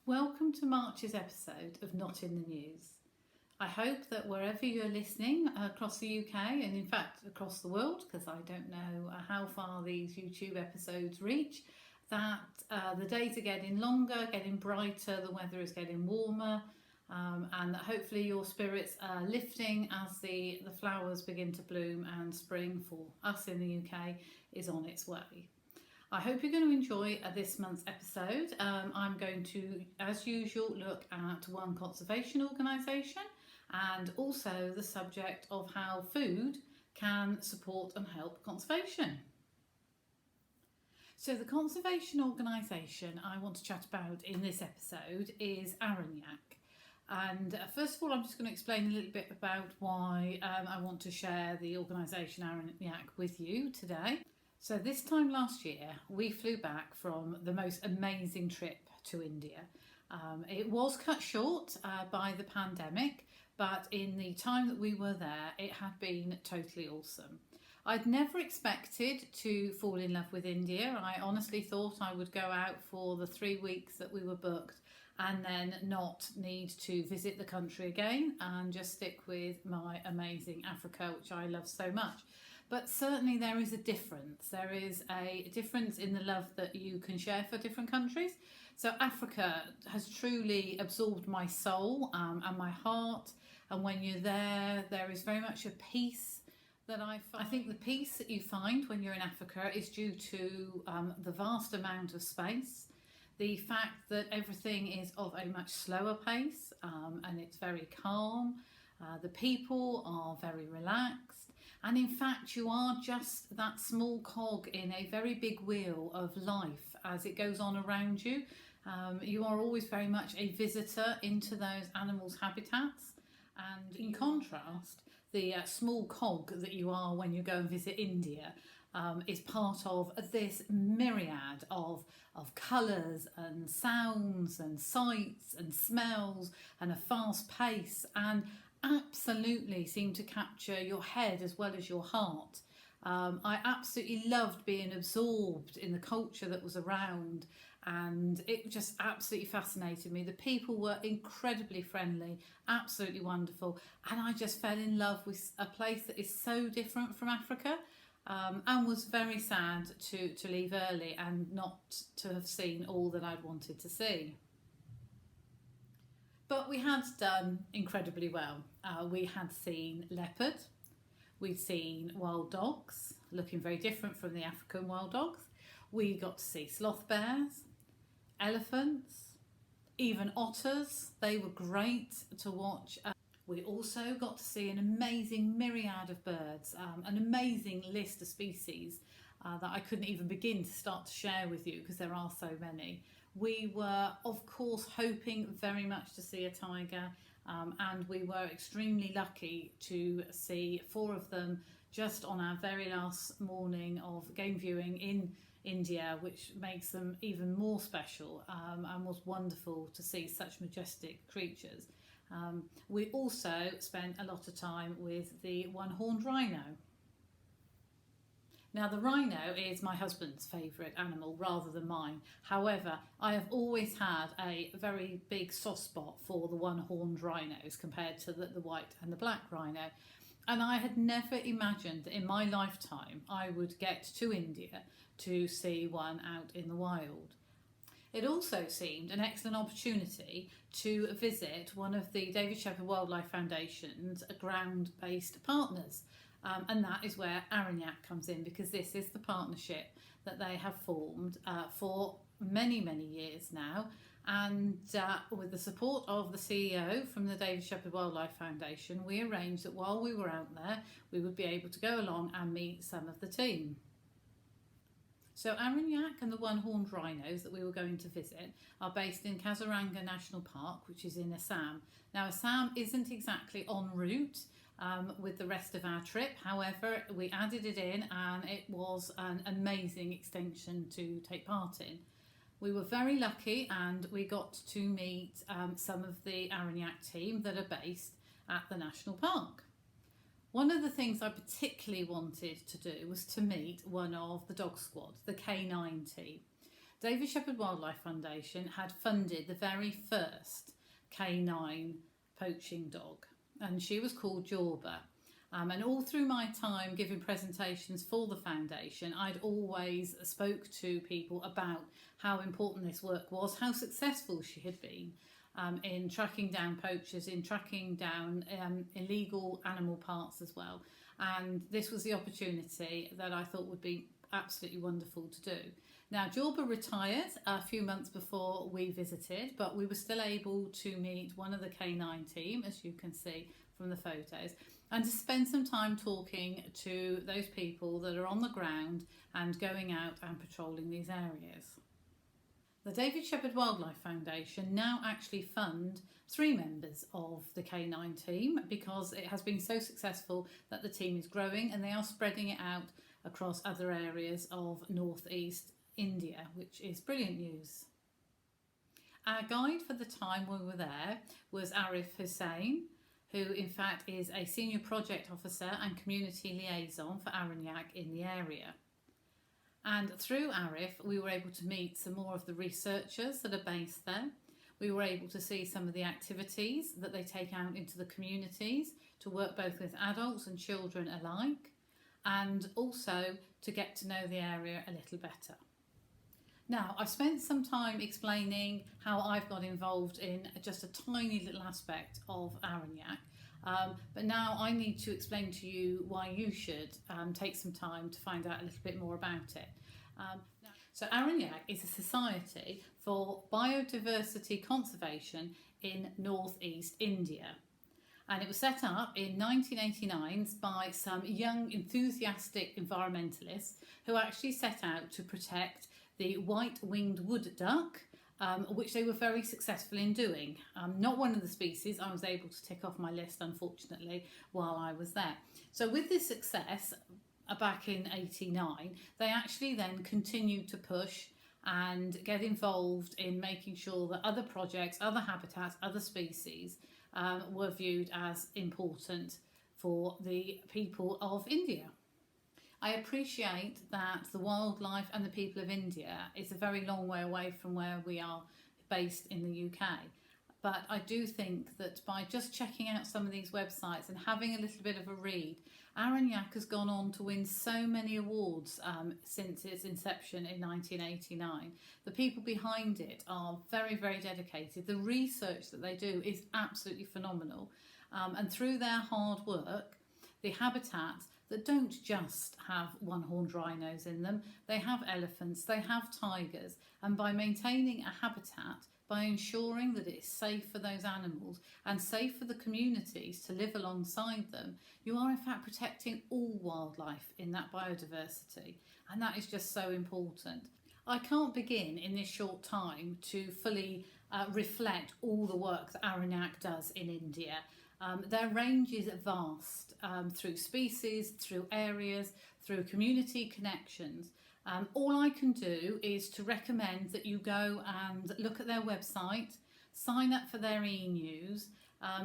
Welcome to March's episode of Not in the News. I hope that wherever you're listening across the UK and in fact across the world, because I don't know how far these YouTube episodes reach, that the days are getting longer, getting brighter, the weather is getting warmer, and that hopefully your spirits are lifting as the flowers begin to bloom and spring for us in the UK is on its way. I hope you're going to enjoy this month's episode. I'm going to, as usual, look at one conservation organisation and also the subject of how food can support and help conservation. So the conservation organisation I want to chat about in this episode is Aragnac. And first of all, I'm just going to explain a little bit about why I want to share the organisation Aragnac with you today. So this time last year, we flew back from the most amazing trip to India. It was cut short by the pandemic, but in the time that we were there, it had been totally awesome. I'd never expected to fall in love with India. I honestly thought I would go out for the 3 weeks that we were booked and then not need to visit the country again and just stick with my amazing Africa, which I love so much. But certainly there is a difference. There is a difference in the love that you can share for different countries. So Africa has truly absorbed my soul and my heart. And when you're there, there is very much a peace that I find. I think the peace that you find when you're in Africa is due to the vast amount of space, the fact that everything is of a much slower pace and it's very calm. The people are very relaxed. And in fact, you are just that small cog in a very big wheel of life as it goes on around you. You are always very much a visitor into those animals' habitats. And in contrast, the small cog that you are when you go and visit India is part of this myriad of colours and sounds and sights and smells and a fast pace and absolutely seem to capture your head as well as your heart. I absolutely loved being absorbed in the culture that was around, and it just absolutely fascinated me. The people were incredibly friendly, absolutely wonderful, and I just fell in love with a place that is so different from Africa, and was very sad to leave early and not to have seen all that I'd wanted to see. But we had done incredibly well. We had seen leopard, we'd seen wild dogs, looking very different from the African wild dogs. We got to see sloth bears, elephants, even otters. They were great to watch. We also got to see an amazing myriad of birds, an amazing list of species that I couldn't even begin to start to share with you because there are so many. We were, of course, hoping very much to see a tiger, and we were extremely lucky to see 4 of them just on our very last morning of game viewing in India, which makes them even more special, and was wonderful to see such majestic creatures. We also spent a lot of time with the one horned rhino. Now, the rhino is my husband's favourite animal rather than mine. However, I have always had a very big soft spot for the one-horned rhinos compared to the white and the black rhino. And I had never imagined that in my lifetime I would get to India to see one out in the wild. It also seemed an excellent opportunity to visit one of the David Shepherd Wildlife Foundation's ground-based partners. And that is where Aragnac comes in, because this is the partnership that they have formed for many, many years now. And with the support of the CEO from the David Shepherd Wildlife Foundation, we arranged that while we were out there, we would be able to go along and meet some of the team. So Aragnac and the one-horned rhinos that we were going to visit are based in Kaziranga National Park, which is in Assam. Now, Assam isn't exactly en route with the rest of our trip. However, we added it in and it was an amazing extension to take part in. We were very lucky and we got to meet some of the Aragnac team that are based at the national park. One of the things I particularly wanted to do was to meet one of the dog squad, the K-9 team. David Shepherd Wildlife Foundation had funded the very first K-9 Poaching Dog, and she was called Jorba. And all through my time giving presentations for the foundation, I'd always spoke to people about how important this work was, how successful she had been in tracking down poachers, in tracking down illegal animal parts as well. And this was the opportunity that I thought would be absolutely wonderful to do. Now, Jorba retired a few months before we visited, but we were still able to meet one of the K9 team, as you can see from the photos, and to spend some time talking to those people that are on the ground and going out and patrolling these areas. The David Shepherd Wildlife Foundation now actually fund 3 members of the K9 team because it has been so successful that the team is growing, and they are spreading it out across other areas of northeast India, which is brilliant news. Our guide for the time we were there was Arif Hussain, who in fact is a senior project officer and community liaison for Arignac in the area. And through Arif, we were able to meet some more of the researchers that are based there. We were able to see some of the activities that they take out into the communities to work both with adults and children alike, and also to get to know the area a little better. Now, I've spent some time explaining how I've got involved in just a tiny little aspect of Arignac, but now I need to explain to you why you should take some time to find out a little bit more about it. So Arignac is a society for biodiversity conservation in northeast India. And it was set up in 1989 by some young enthusiastic environmentalists who actually set out to protect the white-winged wood duck, which they were very successful in doing. Not one of the species I was able to tick off my list, unfortunately, while I was there. So with this success, back in '89, they actually then continued to push and get involved in making sure that other projects, other habitats, other species were viewed as important for the people of India. I appreciate that the wildlife and the people of India is a very long way away from where we are based in the UK. But I do think that by just checking out some of these websites and having a little bit of a read, Arignac has gone on to win so many awards since its inception in 1989. The people behind it are very, very dedicated. The research that they do is absolutely phenomenal. And through their hard work, the habitats that don't just have one-horned rhinos in them, they have elephants, they have tigers, and by maintaining a habitat, by ensuring that it is safe for those animals and safe for the communities to live alongside them, you are in fact protecting all wildlife in that biodiversity, and that is just so important. I can't begin in this short time to fully reflect all the work that Arignac does in India. Their range is vast through species, through areas, through community connections. All I can do is to recommend that you go and look at their website, sign up for their e-news.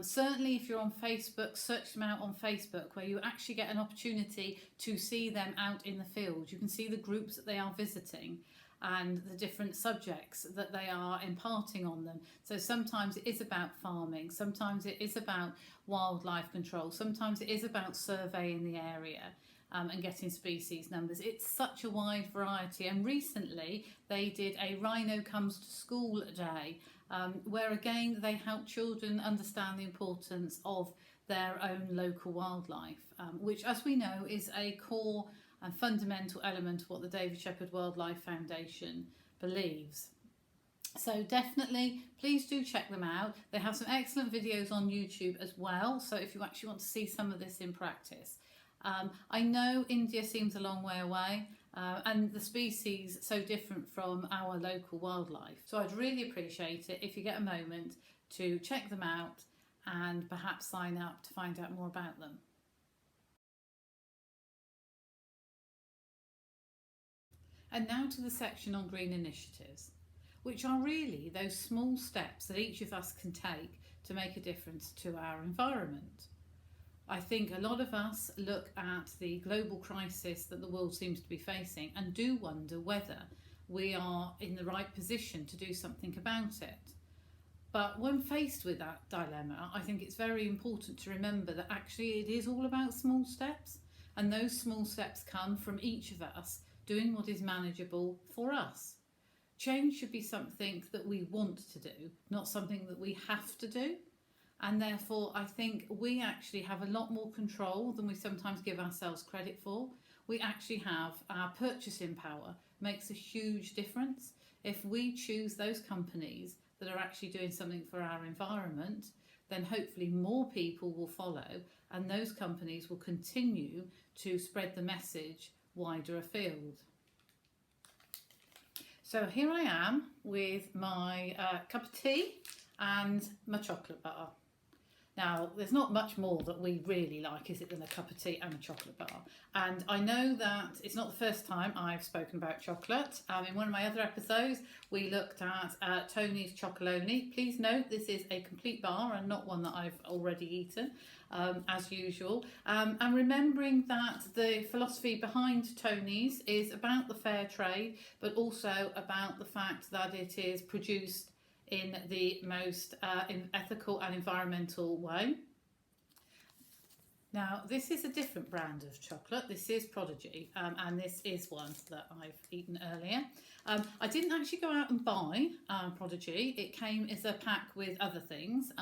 Certainly if you're on Facebook, search them out on Facebook, where you actually get an opportunity to see them out in the field. You can see the groups that they are visiting and the different subjects that they are imparting on them. So sometimes it is about farming, sometimes it is about wildlife control, sometimes it is about surveying the area and getting species numbers. It's such a wide variety, and recently they did a Rhino Comes to School Day, where again they help children understand the importance of their own local wildlife, which, as we know, is a core and fundamental element of what the David Shepherd Wildlife Foundation believes. So definitely, please do check them out. They have some excellent videos on YouTube as well, so if you actually want to see some of this in practice. I know India seems a long way away, and the species so different from our local wildlife. So I'd really appreciate it if you get a moment to check them out and perhaps sign up to find out more about them. And now to the section on green initiatives, which are really those small steps that each of us can take to make a difference to our environment. I think a lot of us look at the global crisis that the world seems to be facing and do wonder whether we are in the right position to do something about it. But when faced with that dilemma, I think it's very important to remember that actually it is all about small steps, and those small steps come from each of us doing what is manageable for us. Change should be something that we want to do, not something that we have to do. And therefore, I think we actually have a lot more control than we sometimes give ourselves credit for. We actually have our purchasing power, makes a huge difference. If we choose those companies that are actually doing something for our environment, then hopefully more people will follow, and those companies will continue to spread the message wider afield. So here I am with my cup of tea and my chocolate bar. Now, there's not much more that we really like, is it, than a cup of tea and a chocolate bar. And I know that it's not the first time I've spoken about chocolate. In one of my other episodes, we looked at Tony's Chocolonely. Please note, this is a complete bar and not one that I've already eaten, as usual. And remembering that the philosophy behind Tony's is about the fair trade, but also about the fact that it is produced in the most ethical and environmental way. Now, this is a different brand of chocolate. This is Prodigy, and this is one that I've eaten earlier. I didn't actually go out and buy Prodigy. It came as a pack with other things.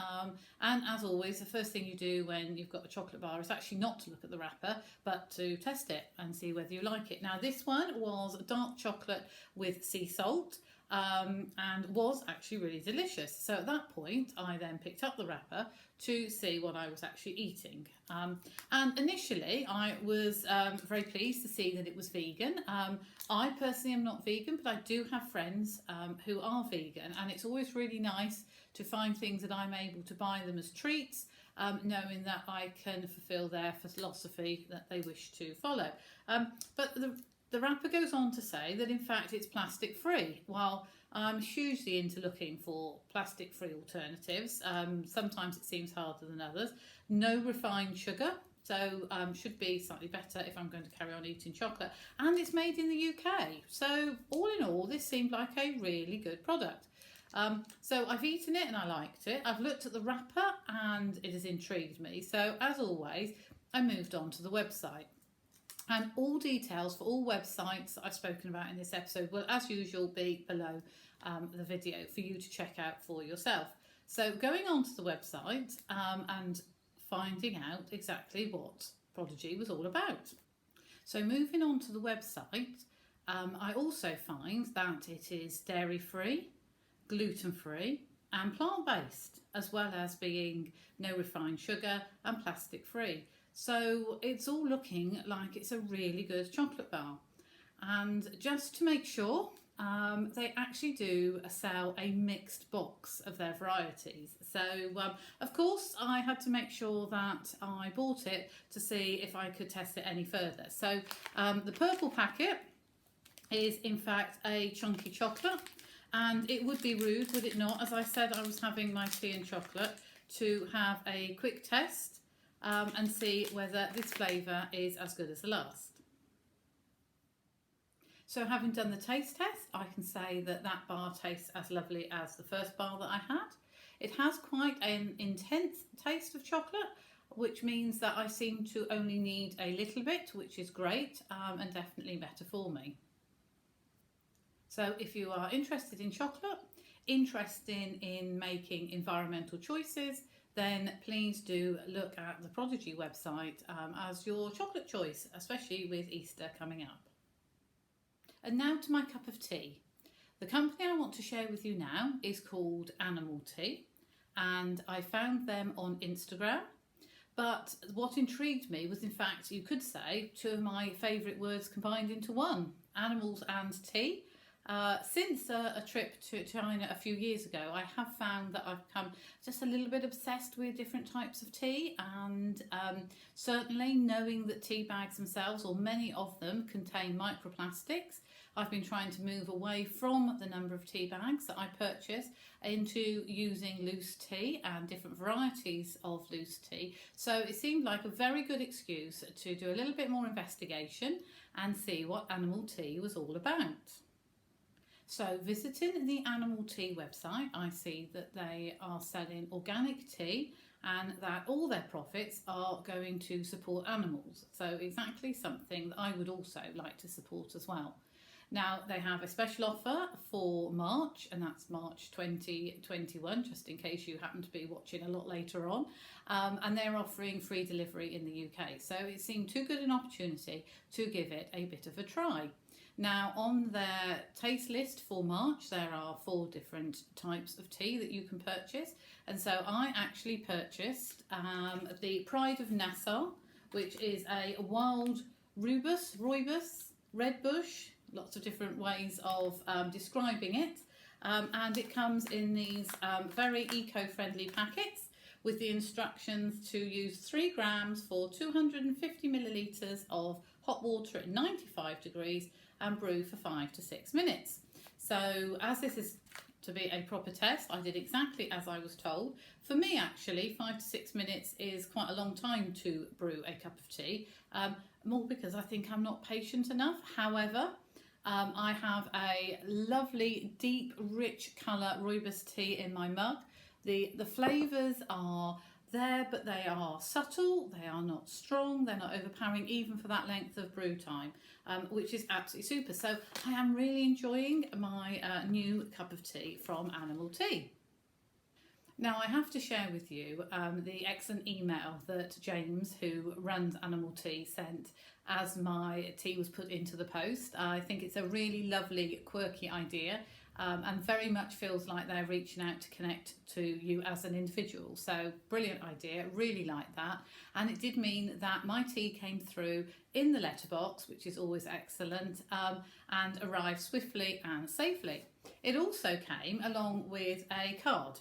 And as always, the first thing you do when you've got a chocolate bar is actually not to look at the wrapper, but to test it and see whether you like it. Now, this one was dark chocolate with sea salt. And was actually really delicious. So at that point, I then picked up the wrapper to see what I was actually eating. And initially, I was very pleased to see that it was vegan. I personally am not vegan, but I do have friends who are vegan, and it's always really nice to find things that I'm able to buy them as treats, knowing that I can fulfil their philosophy that they wish to follow. But the wrapper goes on to say that in fact it's plastic free. While I'm hugely into looking for plastic free alternatives, sometimes it seems harder than others. No refined sugar, so should be slightly better if I'm going to carry on eating chocolate. And it's made in the UK. So all in all, this seemed like a really good product. So I've eaten it and I liked it. I've looked at the wrapper and it has intrigued me. So as always, I moved on to the website. And all details for all websites that I've spoken about in this episode will, as usual, be below the video for you to check out for yourself. So going on to the website and finding out exactly what Prodigy was all about. So moving on to the website, I also find that it is dairy-free, gluten-free and plant-based, as well as being no refined sugar and plastic-free. So it's all looking like it's a really good chocolate bar. And just to make sure, they actually do sell a mixed box of their varieties. So, of course, I had to make sure that I bought it to see if I could test it any further. So the purple packet is in fact a chunky chocolate. And it would be rude, would it not, as I said I was having my tea and chocolate, to have a quick test and see whether this flavour is as good as the last. So having done the taste test, I can say that that bar tastes as lovely as the first bar that I had. It has quite an intense taste of chocolate, which means that I seem to only need a little bit, which is great and definitely better for me. So if you are interested in chocolate, interested in making environmental choices, then please do look at the Prodigy website as your chocolate choice, especially with Easter coming up. And now to my cup of tea. The company I want to share with you now is called Animal Tea, and I found them on Instagram. But what intrigued me was, in fact, you could say, two of my favourite words combined into one, animals and tea. Since a trip to China a few years ago, I have found that I've become just a little bit obsessed with different types of tea, and certainly knowing that tea bags themselves, or many of them, contain microplastics, I've been trying to move away from the number of tea bags that I purchase into using loose tea and different varieties of loose tea. So it seemed like a very good excuse to do a little bit more investigation and see what animal tea was all about. So visiting the Animal Tea website, I see that they are selling organic tea and that all their profits are going to support animals. So exactly something that I would also like to support as well. Now, they have a special offer for March, and that's March 2021, just in case you happen to be watching a lot later on. And they're offering free delivery in the UK. So it seemed too good an opportunity to give it a bit of a try. Now, on their taste list for March, there are 4 different types of tea that you can purchase. And so I actually purchased the Pride of Nyasa, which is a wild rooibos, red bush, lots of different ways of describing it. And it comes in these very eco-friendly packets with the instructions to use 3 grams for 250 millilitres of hot water at 95 degrees and brew for 5 to 6 minutes. So as this is to be a proper test, I did exactly as I was told. For me, actually, 5 to 6 minutes is quite a long time to brew a cup of tea, more because I think I'm not patient enough. However, I have a lovely, deep, rich colour rooibos tea in my mug. The flavours are there, but they are subtle, they are not strong, they're not overpowering even for that length of brew time, which is absolutely super. So I am really enjoying my new cup of tea from Animal Tea. Now, I have to share with you the excellent email that James, who runs Animal Tea, sent as my tea was put into the post. I think it's a really lovely, quirky idea, and very much feels like they're reaching out to connect to you as an individual. So brilliant idea, really like that. And it did mean that my tea came through in the letterbox, which is always excellent, and arrived swiftly and safely. It also came along with a card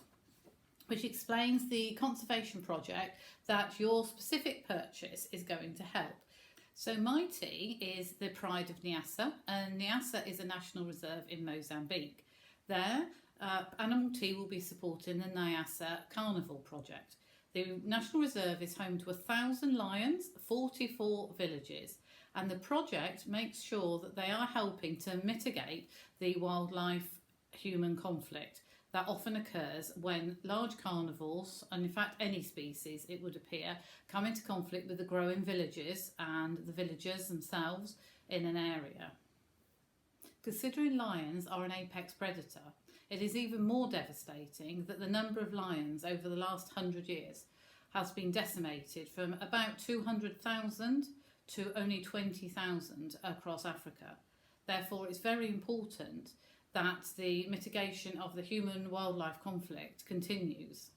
which explains the conservation project that your specific purchase is going to help. So my tea is the Pride of Nyasa, and Nyasa is a national reserve in Mozambique. There, Animal Tea will be supporting the Nyasa Carnival project. The National Reserve is home to 1,000 lions, 44 villages, and the project makes sure that they are helping to mitigate the wildlife-human conflict that often occurs when large carnivores, and in fact any species it would appear, come into conflict with the growing villages and the villagers themselves in an area. Considering lions are an apex predator, it is even more devastating that the number of lions over the last 100 years has been decimated from about 200,000 to only 20,000 across Africa. Therefore, it's very important that the mitigation of the human-wildlife conflict continues.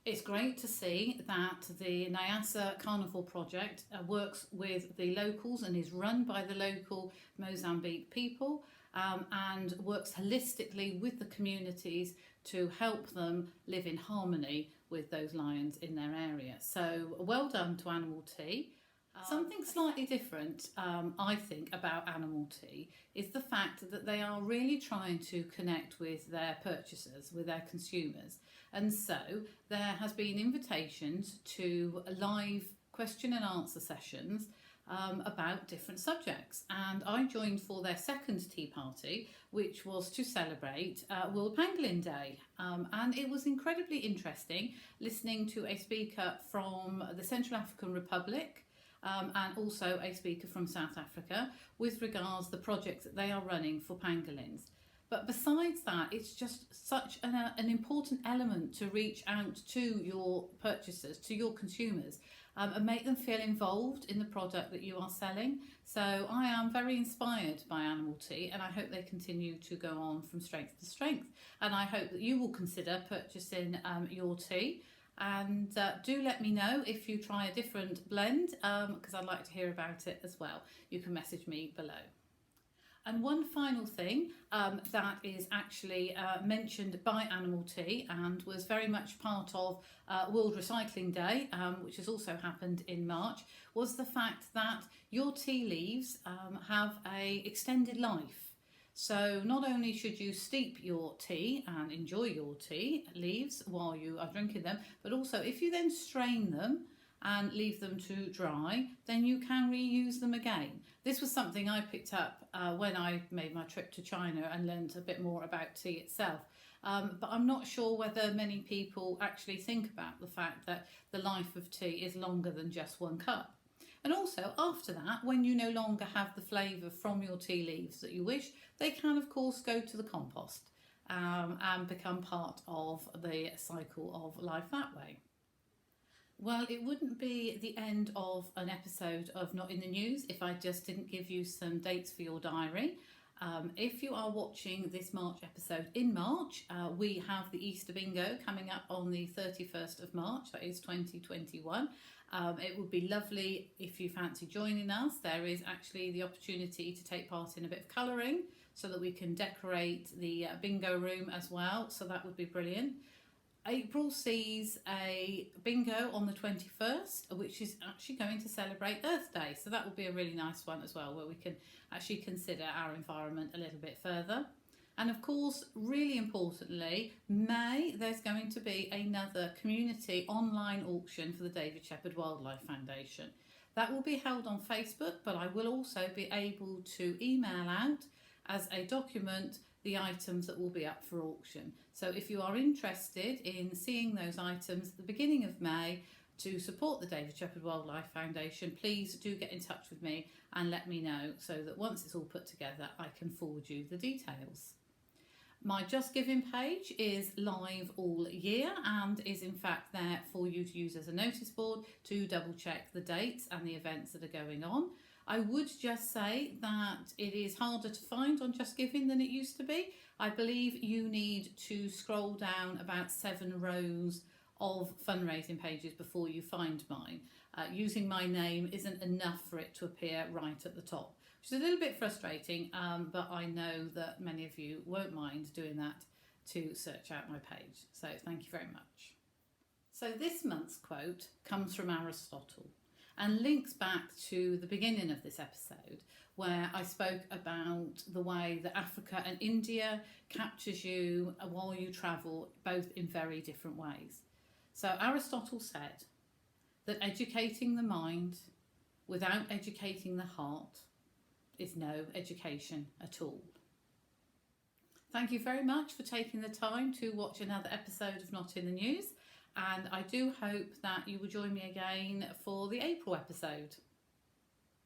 It's great to see that the Nyasa Carnival project works with the locals and is run by the local Mozambique people, and works holistically with the communities to help them live in harmony with those lions in their area. So well done to Animal Tea. Something slightly different, I think, about Animal Tea is the fact that they are really trying to connect with their purchasers, with their consumers. And so there has been invitations to live question and answer sessions about different subjects. And I joined for their second tea party, which was to celebrate World Pangolin Day. And it was incredibly interesting listening to a speaker from the Central African Republic, and also a speaker from South Africa with regards to the projects that they are running for pangolins. But besides that, it's just such an important element to reach out to your purchasers, to your consumers, and make them feel involved in the product that you are selling. So I am very inspired by Animal Tea, and I hope they continue to go on from strength to strength. And I hope that you will consider purchasing your tea. And do let me know if you try a different blend, because I'd like to hear about it as well. You can message me below. And one final thing that is actually mentioned by Animal Tea and was very much part of World Recycling Day, which has also happened in March, was the fact that your tea leaves have a extended life. So not only should you steep your tea and enjoy your tea leaves while you are drinking them, but also if you then strain them and leave them to dry, then you can reuse them again. This was something I picked up when I made my trip to China and learned a bit more about tea itself. But I'm not sure whether many people actually think about the fact that the life of tea is longer than just 1 cup. And also, after that, when you no longer have the flavour from your tea leaves that you wish, they can, of course, go to the compost and become part of the cycle of life that way. Well, it wouldn't be the end of an episode of Not in the News if I just didn't give you some dates for your diary. If you are watching this March episode in March, we have the Easter Bingo coming up on the 31st of March, that is 2021. It would be lovely if you fancy joining us. There is actually the opportunity to take part in a bit of colouring so that we can decorate the bingo room as well, so that would be brilliant. April sees a bingo on the 21st, which is actually going to celebrate Earth Day. So that will be a really nice one as well, where we can actually consider our environment a little bit further. And of course, really importantly, May, there's going to be another community online auction for the David Shepherd Wildlife Foundation. That will be held on Facebook, but I will also be able to email out as a document the items that will be up for auction. So if you are interested in seeing those items at the beginning of May to support the David Shepherd Wildlife Foundation, please do get in touch with me and let me know, so that once it's all put together I can forward you the details. My Just Giving page is live all year and is in fact there for you to use as a notice board to double check the dates and the events that are going on. I would just say that it is harder to find on Just Giving than it used to be. I believe you need to scroll down about 7 rows of fundraising pages before you find mine. Using my name isn't enough for it to appear right at the top, which is a little bit frustrating, but I know that many of you won't mind doing that to search out my page. So thank you very much. So this month's quote comes from Aristotle and links back to the beginning of this episode, where I spoke about the way that Africa and India captures you while you travel, both in very different ways. So Aristotle said that educating the mind without educating the heart is no education at all. Thank you very much for taking the time to watch another episode of Not in the News, and I do hope that you will join me again for the April episode.